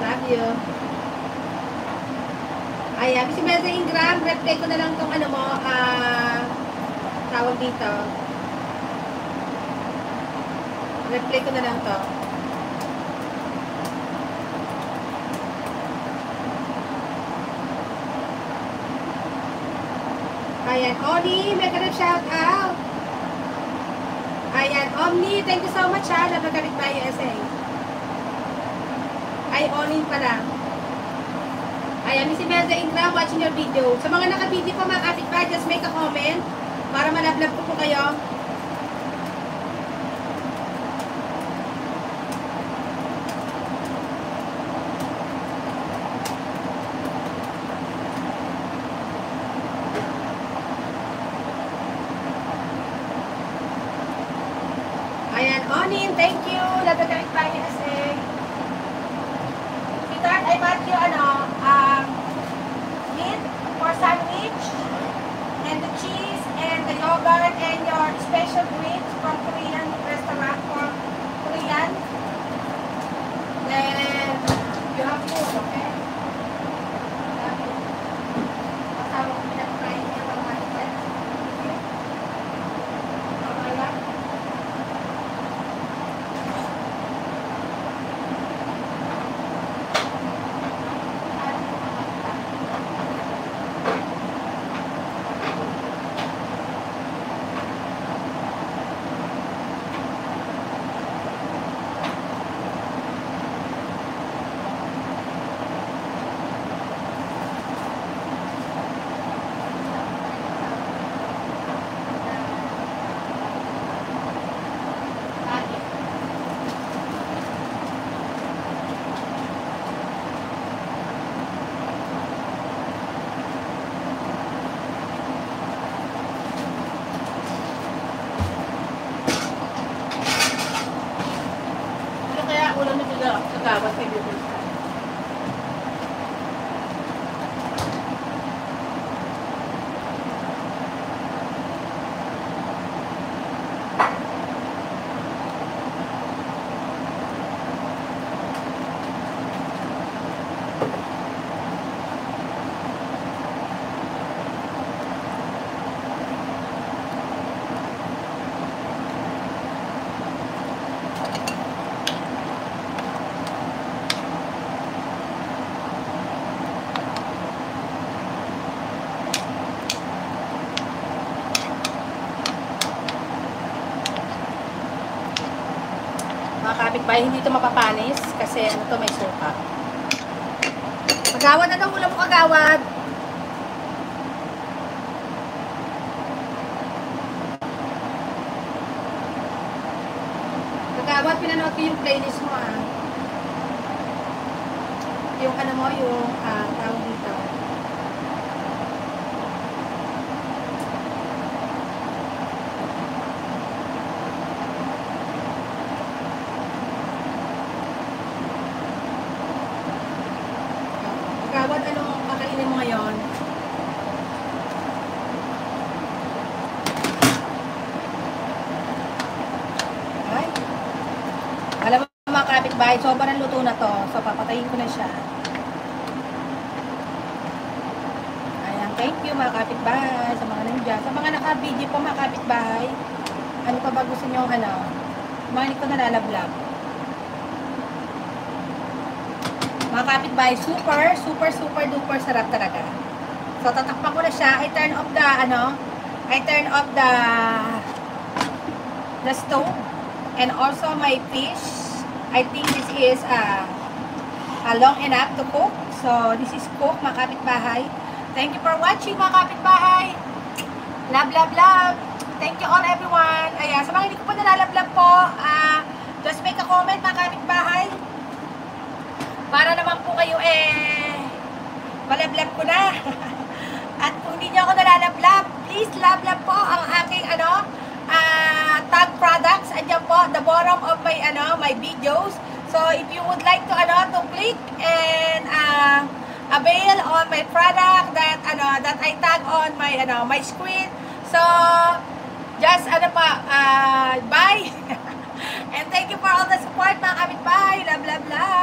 Love you. Ayan, si Mesa Ingram, replay ko na lang itong ano mo, tawag dito. Replay ko na lang to. Ayan, Oni, may ka shout out. Ayan, Omni, thank you so much ha, nabagalit ba yung SA? Ay, Oni pala. Ayan, si Melza Ingram watching your video. Sa mga naka-video ko mga kapitbahay, just make a comment para malablab ko po kayo. Ayan, Onin, thank you. Nabagalit ba yung SA? Sweetheart, I bought you, meat for sandwich, and the cheese, and the yogurt, and your special drinks from Korean restaurant for Korean. Then, you have food, okay? Kasama ko pinag-try niya pang manifest. Okay lang? Ulam na sila sa gawas kay Bibig. Mga kapitbahay, hindi ito mapapanis kasi ano to, may suka. Kagawad na daw, ulam mo kagawad. Kagawad, pinanood ko yung playlist mo Yung ano mo, yung tawag dito. Kagawad, anong kakainin mo ngayon? Ay. Alam mo mga kapitbahay, sobrang luto na to. So, papatayin ko na siya. Ayan, thank you mga kapitbahay sa mga nandiyan. Sa mga naka-video po mga kapitbahay, ano pa ba gusto nyo, mga ko nalalablab. Mga kapitbahay, super duper sarap talaga. So, tatakpan ko na siya. I turn off the stove. And also my fish. I think this is long enough to cook. So, this is cooked, mga kapitbahay. Thank you for watching, mga kapitbahay. Love. Thank you all, everyone. Ayan, sa mga hindi ko pa nalalablab po, just make a comment, mga kapitbahay. Para naman po kayo malablab ko na. At kung hindi nyo ako nalalablab, please lablab po ang aking tag products. Andiyan po, the bottom of my videos. So if you would like to click and avail on my product that I tag on my screen. So just bye. And thank you for all the support, mga kapitbahay. Love.